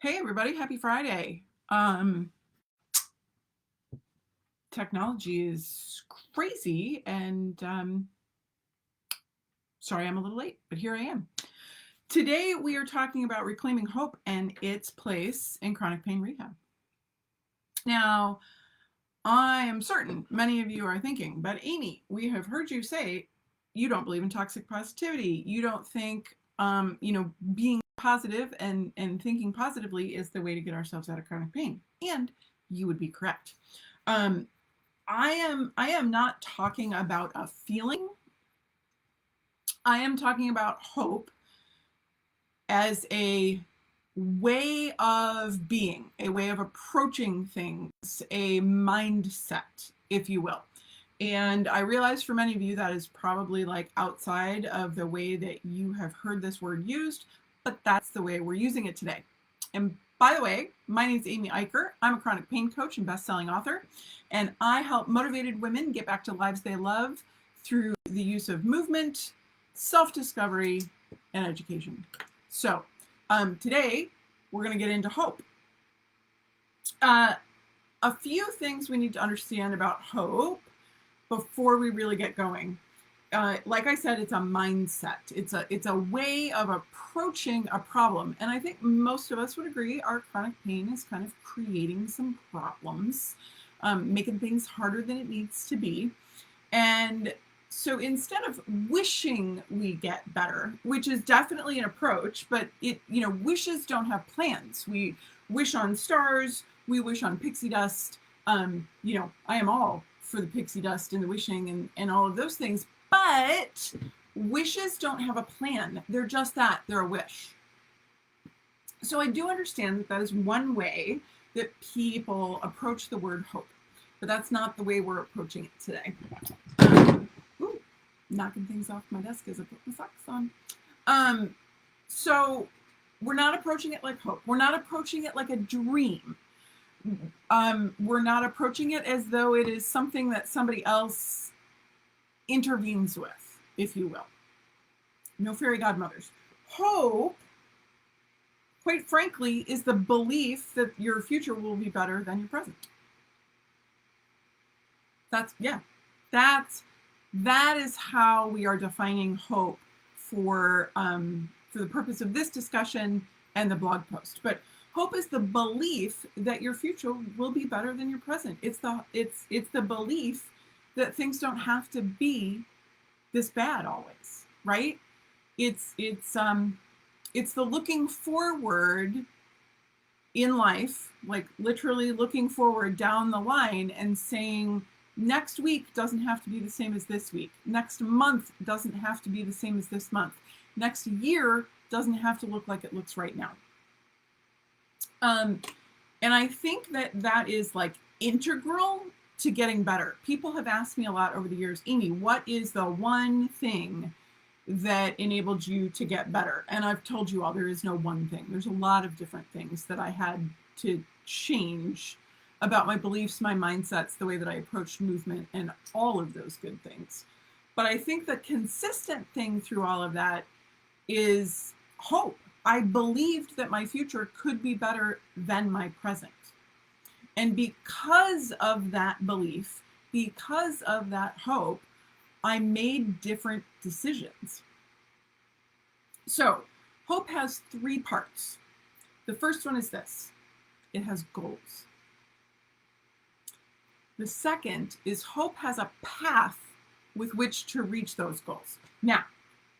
Hey everybody, happy Friday. Technology is crazy and sorry I'm a little late, but here I am. Today we are talking about reclaiming hope and its place in chronic pain rehab. Now, I am certain many of you are thinking, but Amy, we have heard you say you don't believe in toxic positivity. You don't think being positive and thinking positively is the way to get ourselves out of chronic pain. And you would be correct. Um, I am not talking about a feeling. I am talking about hope as a way of being, a way of approaching things, a mindset, if you will. And I realize for many of you that is probably like outside of the way that you have heard this word used, but that's the way we're using it today. And by the way, my name is Amy Eicher. I'm a chronic pain coach and best-selling author, and I help motivated women get back to lives they love through the use of movement, self-discovery, and education. So today we're going to get into hope. A few things we need to understand about hope before we really get going. Like I said, it's a mindset. It's a way of approaching a problem. And I think most of us would agree our chronic pain is kind of creating some problems, making things harder than it needs to be. And so instead of wishing we get better, which is definitely an approach, but wishes don't have plans. We wish on stars, we wish on pixie dust. I am all for the pixie dust and the wishing and all of those things, but wishes don't have a plan. They're just that, they're a wish. So I do understand that that is one way that people approach the word hope, but that's not the way we're approaching it today. Knocking things off my desk as I put my socks on. So we're not approaching it like hope. We're not approaching it like a dream. We're not approaching it as though it is something that somebody else intervenes with, if you will. No fairy godmothers. Hope, quite frankly, is the belief that your future will be better than your present. That is how we are defining hope for the purpose of this discussion and the blog post. But hope is the belief that your future will be better than your present. It's the belief that things don't have to be this bad always, right? It's the looking forward in life, like literally looking forward down the line and saying, next week doesn't have to be the same as this week. Next month doesn't have to be the same as this month. Next year doesn't have to look like it looks right now. And I think that is like integral to getting better. People have asked me a lot over the years, Amy, what is the one thing that enabled you to get better? And I've told you all, there is no one thing. There's a lot of different things that I had to change about my beliefs, my mindsets, the way that I approached movement, and all of those good things. But I think the consistent thing through all of that is hope. I believed that my future could be better than my present. And because of that belief, because of that hope, I made different decisions. So hope has three parts. The first one is this: it has goals. The second is hope has a path with which to reach those goals. Now,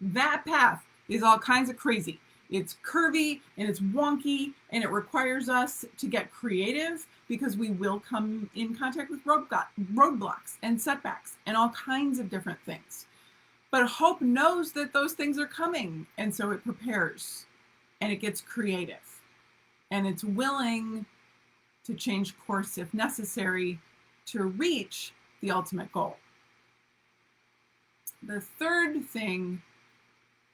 that path is all kinds of crazy. It's curvy and it's wonky, and it requires us to get creative because we will come in contact with roadblocks and setbacks and all kinds of different things. But hope knows that those things are coming, and so it prepares and it gets creative and it's willing to change course if necessary to reach the ultimate goal. The third thing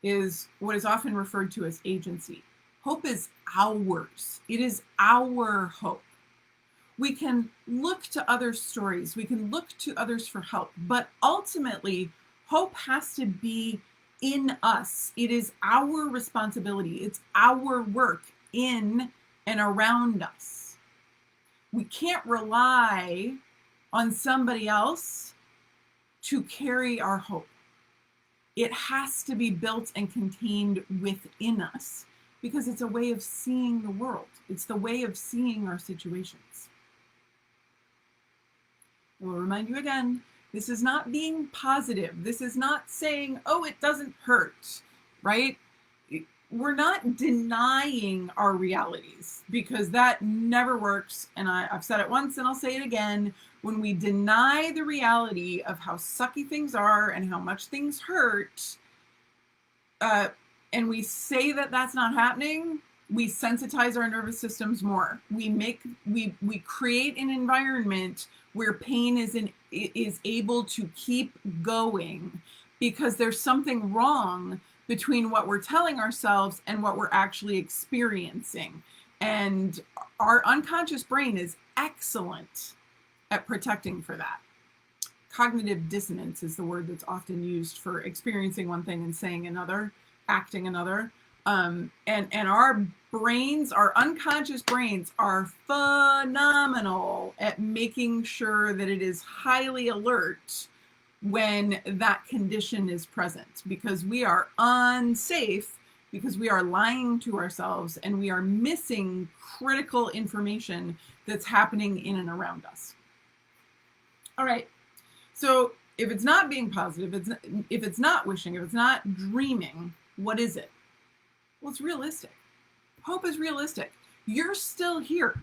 is what is often referred to as agency. Hope is ours. It is our hope. We can look to other stories. We can look to others for help. But ultimately, hope has to be in us. It is our responsibility. It's our work in and around us. We can't rely on somebody else to carry our hope. It has to be built and contained within us because it's a way of seeing the world. It's the way of seeing our situations. I will remind you again, this is not being positive. This is not saying, oh, it doesn't hurt, right? We're not denying our realities because that never works. And I've said it once and I'll say it again. When we deny the reality of how sucky things are and how much things hurt, and we say that that's not happening, we sensitize our nervous systems more. We create an environment where pain is able to keep going because there's something wrong between what we're telling ourselves and what we're actually experiencing. And our unconscious brain is excellent at protecting for that. Cognitive dissonance is the word that's often used for experiencing one thing and saying another, acting another. And our brains, our unconscious brains, are phenomenal at making sure that it is highly alert when that condition is present, because we are unsafe, because we are lying to ourselves and we are missing critical information that's happening in and around us. All right, so if it's not being positive, if it's not wishing, if it's not dreaming, what is it? Well, it's realistic. Hope is realistic. You're still here.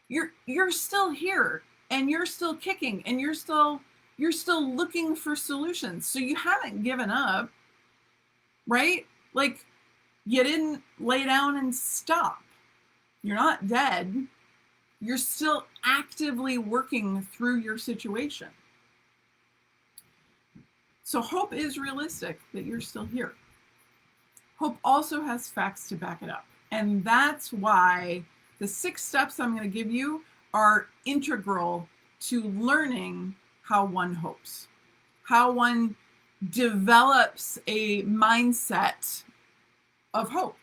You're still here, and you're still kicking, and you're still looking for solutions. So you haven't given up, right? Like, you didn't lay down and stop. You're not dead. You're still actively working through your situation. So hope is realistic that you're still here. Hope also has facts to back it up. And that's why the 6 steps I'm going to give you are integral to learning how one hopes, how one develops a mindset of hope.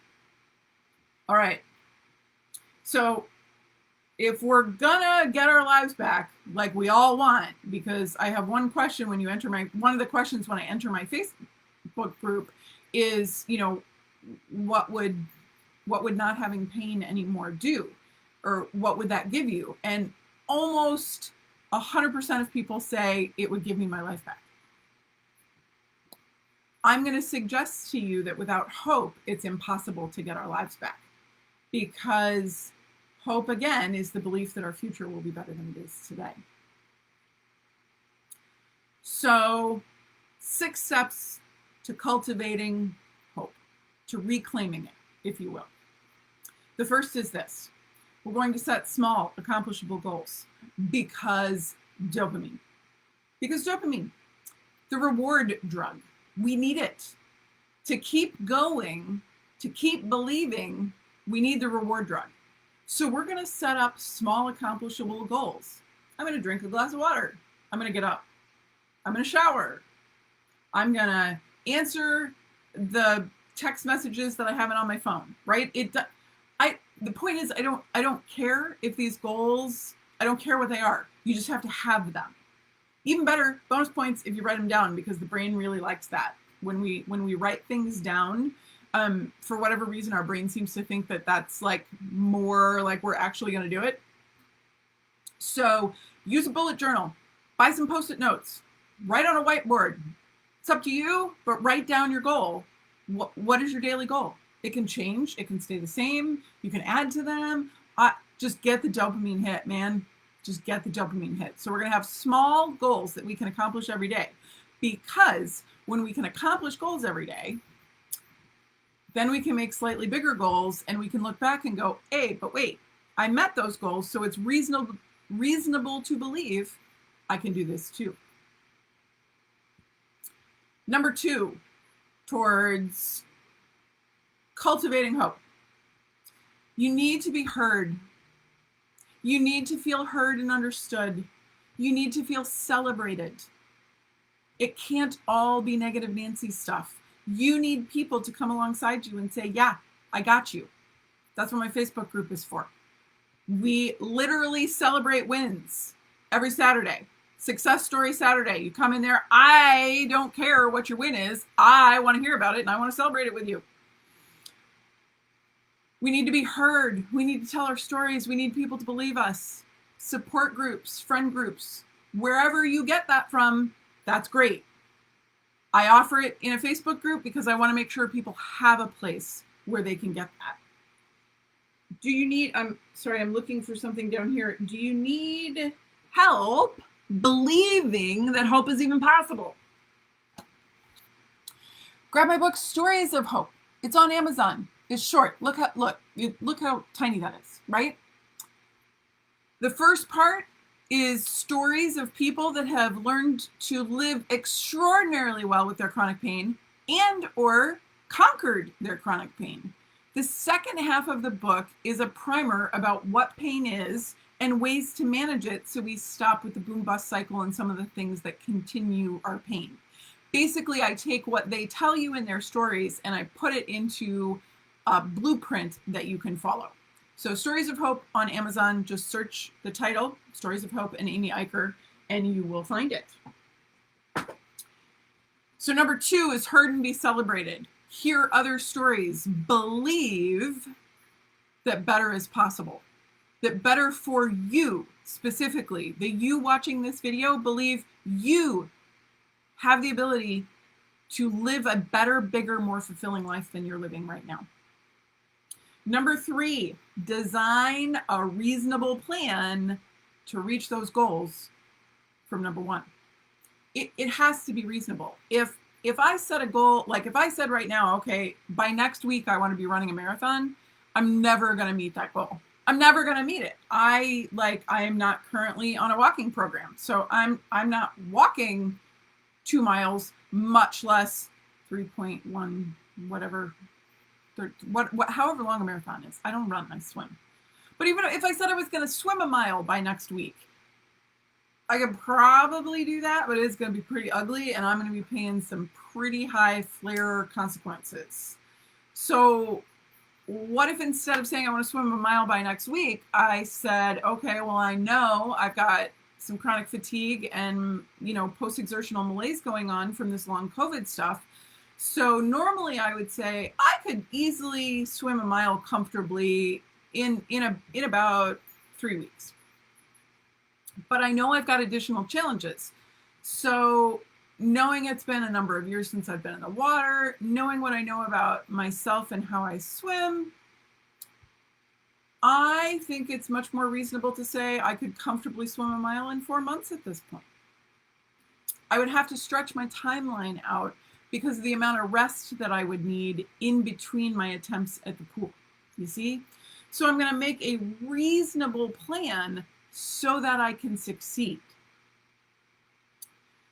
All right. So if we're gonna get our lives back, like we all want, because I have one question when you enter one of the questions when I enter my Facebook group is, what would not having pain anymore do? Or what would that give you? And almost 100% of people say it would give me my life back. I'm going to suggest to you that without hope, it's impossible to get our lives back, because hope, again, is the belief that our future will be better than it is today. So 6 steps to cultivating hope, to reclaiming it, if you will. The first is this. We're going to set small, accomplishable goals because dopamine. Because dopamine, the reward drug, we need it. To keep going, to keep believing, we need the reward drug. So we're going to set up small, accomplishable goals. I'm going to drink a glass of water. I'm going to get up. I'm going to shower. I'm going to answer the text messages that I haven't on my phone, right? The point is, I don't care if these goals, I don't care what they are. You just have to have them. Even better, bonus points if you write them down, because the brain really likes that. When we write things down, for whatever reason, our brain seems to think that that's like more like we're actually going to do it. So use a bullet journal, buy some Post-it notes, write on a whiteboard. It's up to you, but write down your goal. What is your daily goal? It can change. It can stay the same. You can add to them. Just get the dopamine hit, man. Just get the dopamine hit. So we're going to have small goals that we can accomplish every day, because when we can accomplish goals every day, then we can make slightly bigger goals, and we can look back and go, hey, but wait, I met those goals, so it's reasonable to believe I can do this too. Number 2, towards cultivating hope. You need to be heard. You need to feel heard and understood. You need to feel celebrated. It can't all be negative Nancy stuff. You need people to come alongside you and say, yeah, I got you. That's what my Facebook group is for. We literally celebrate wins every Saturday. Success Story Saturday. You come in there. I don't care what your win is. I want to hear about it and I want to celebrate it with you. We need to be heard. We need to tell our stories. We need people to believe us. Support groups, friend groups, wherever you get that from, that's great. I offer it in a Facebook group because I want to make sure people have a place where they can get that. Do you need, I'm looking for something down here. Do you need help believing that hope is even possible? Grab my book, Stories of Hope. It's on Amazon. It's short. Look how tiny that is, right? The first part is stories of people that have learned to live extraordinarily well with their chronic pain and or conquered their chronic pain. The second half of the book is a primer about what pain is and ways to manage it so we stop with the boom-bust cycle and some of the things that continue our pain. Basically, I take what they tell you in their stories and I put it into a blueprint that you can follow. So Stories of Hope on Amazon, just search the title, Stories of Hope and Amy Eicher, and you will find it. So number 2 is heard and be celebrated. Hear other stories. Believe that better is possible. That better for you specifically, that you watching this video, believe you have the ability to live a better, bigger, more fulfilling life than you're living right now. Number 3, design a reasonable plan to reach those goals from number 1. It has to be reasonable. If I set a goal, like if I said right now, okay, by next week I want to be running a marathon, I'm never going to meet that goal. I'm never going to meet it. I am not currently on a walking program. So I'm not walking 2 miles, much less 3.1 whatever. However long a marathon is. I don't run, I swim. But even if I said I was going to swim a mile by next week, I could probably do that, but it's going to be pretty ugly and I'm going to be paying some pretty high flare consequences. So what if instead of saying I want to swim a mile by next week, I said, okay, well, I know I've got some chronic fatigue and, post-exertional malaise going on from this long COVID stuff. So normally I would say I could easily swim a mile comfortably in about 3 weeks. But I know I've got additional challenges. So knowing it's been a number of years since I've been in the water, knowing what I know about myself and how I swim, I think it's much more reasonable to say I could comfortably swim a mile in 4 months at this point. I would have to stretch my timeline out because of the amount of rest that I would need in between my attempts at the pool, you see? So I'm going to make a reasonable plan so that I can succeed.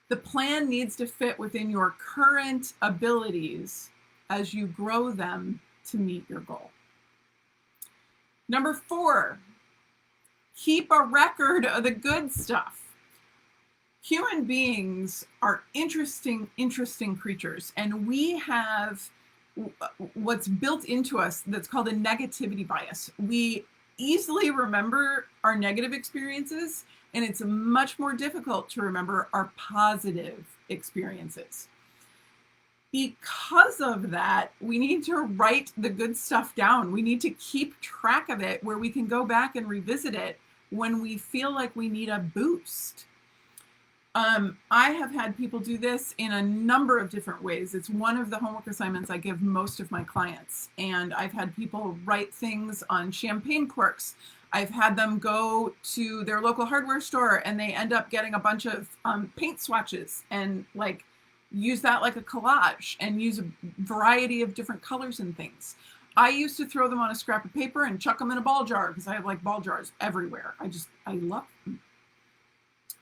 The plan needs to fit within your current abilities as you grow them to meet your goal. Number 4, keep a record of the good stuff. Human beings are interesting creatures, and we have what's built into us that's called a negativity bias. We easily remember our negative experiences, and it's much more difficult to remember our positive experiences. Because of that, we need to write the good stuff down. We need to keep track of it where we can go back and revisit it when we feel like we need a boost. I have had people do this in a number of different ways. It's one of the homework assignments I give most of my clients. And I've had people write things on champagne corks. I've had them go to their local hardware store and they end up getting a bunch of paint swatches and use that like a collage and use a variety of different colors and things. I used to throw them on a scrap of paper and chuck them in a ball jar because I have ball jars everywhere. I love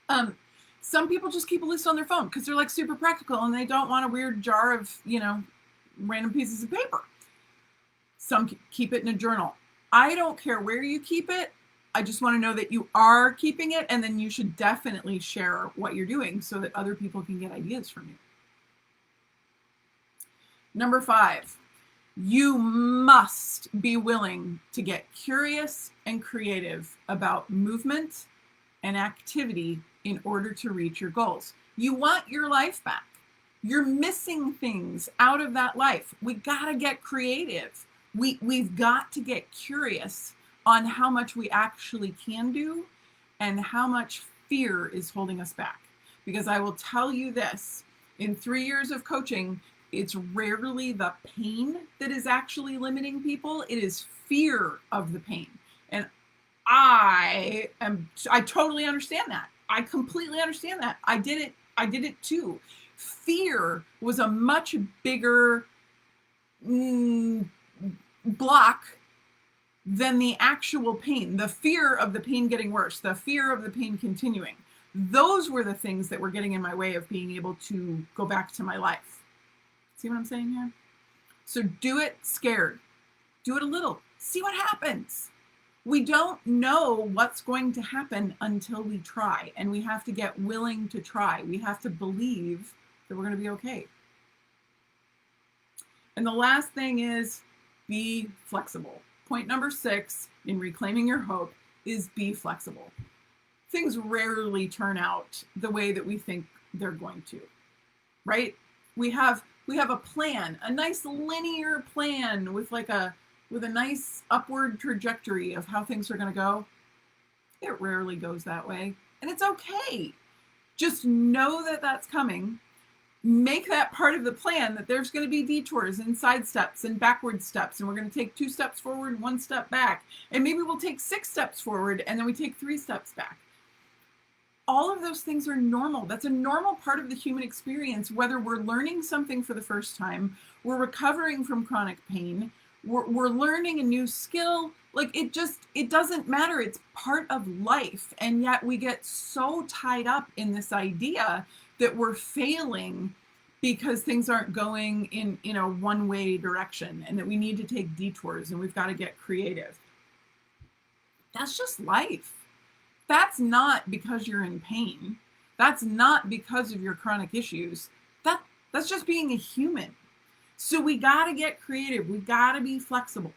them. Some people just keep a list on their phone because they're super practical and they don't want a weird jar of, random pieces of paper. Some keep it in a journal. I don't care where you keep it. I just want to know that you are keeping it, and then you should definitely share what you're doing so that other people can get ideas from you. Number 5, You must be willing to get curious and creative about movement and activity in order to reach your goals. You want your life back. You're missing things out of that life. We got to get creative. We've got to get curious on how much we actually can do and how much fear is holding us back. Because I will tell you this, in 3 years of coaching, it's rarely the pain that is actually limiting people. It is fear of the pain. And I totally understand that. I completely understand that. I did it too. Fear was a much bigger block than the actual pain. The fear of the pain getting worse, the fear of the pain continuing. Those were the things that were getting in my way of being able to go back to my life. See what I'm saying here? So do it scared. Do it a little. See what happens. We don't know what's going to happen until we try, and we have to get willing to try. We have to believe that we're going to be okay. And the last thing is be flexible. Point number 6 in reclaiming your hope is be flexible. Things rarely turn out the way that we think they're going to, right? We have a plan, a nice linear plan with a nice upward trajectory of how things are going to go. It rarely goes that way, and it's okay. Just know that that's coming. Make that part of the plan, that there's going to be detours and side steps and backward steps, and we're going to take 2 steps forward and 1 step back, and maybe we'll take 6 steps forward and then we take 3 steps back. All of those things are normal. That's a normal part of the human experience, whether we're learning something for the first time, we're recovering from chronic pain, we're learning a new skill. Like, it doesn't matter. It's part of life. And yet we get so tied up in this idea that we're failing because things aren't going in a one-way direction, and that we need to take detours and we've got to get creative. That's just life. That's not because you're in pain. That's not because of your chronic issues. That's just being a human. So we got to get creative. We got to be flexible.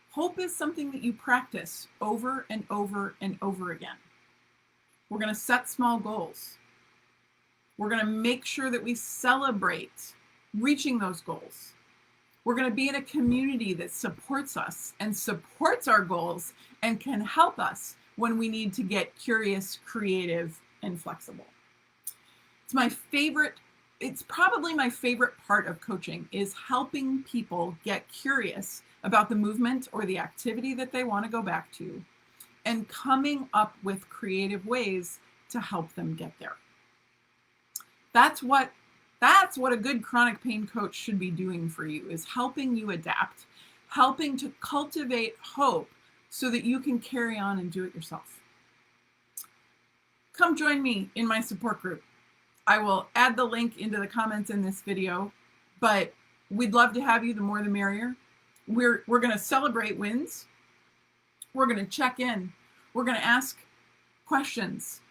Hope is something that you practice over and over and over again. We're going to set small goals. We're going to make sure that we celebrate reaching those goals. We're going to be in a community that supports us and supports our goals and can help us when we need to get curious, creative, and flexible. It's probably my favorite part of coaching, is helping people get curious about the movement or the activity that they want to go back to, and coming up with creative ways to help them get there. That's what a good chronic pain coach should be doing for you, is helping you adapt, helping to cultivate hope so that you can carry on and do it yourself. Come join me in my support group. I will add the link into the comments in this video, but we'd love to have you. The more the merrier. We're going to celebrate wins. We're going to check in. We're going to ask questions.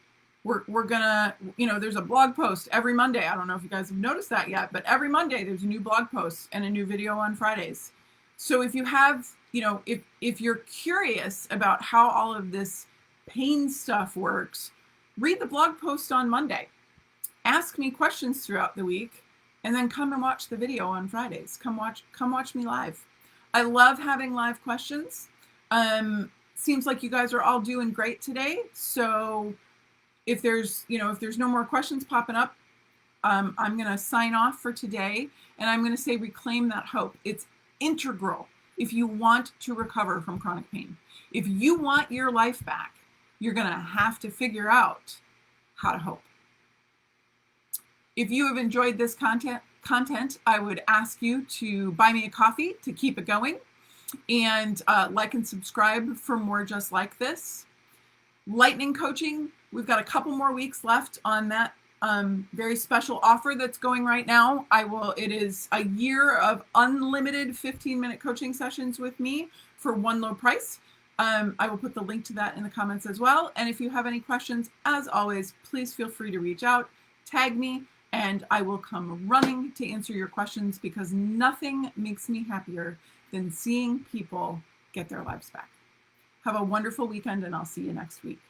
We're going to, there's a blog post every Monday. I don't know if you guys have noticed that yet, but every Monday there's a new blog post and a new video on Fridays. So if you have, if you're curious about how all of this pain stuff works, read the blog post on Monday. Ask me questions throughout the week, and then come and watch the video on Fridays. Come watch me live. I love having live questions. Seems like you guys are all doing great today. So if there's no more questions popping up, I'm going to sign off for today, and I'm going to say reclaim that hope. It's integral if you want to recover from chronic pain. If you want your life back, you're going to have to figure out how to hope. If you have enjoyed this content, I would ask you to buy me a coffee to keep it going, and like and subscribe for more just like this. Lightning coaching, we've got a couple more weeks left on that very special offer that's going right now. It is a year of unlimited 15-minute coaching sessions with me for one low price. I will put the link to that in the comments as well. And if you have any questions, as always, please feel free to reach out, tag me, And I will come running to answer your questions because nothing makes me happier than seeing people get their lives back. Have a wonderful weekend, and I'll see you next week.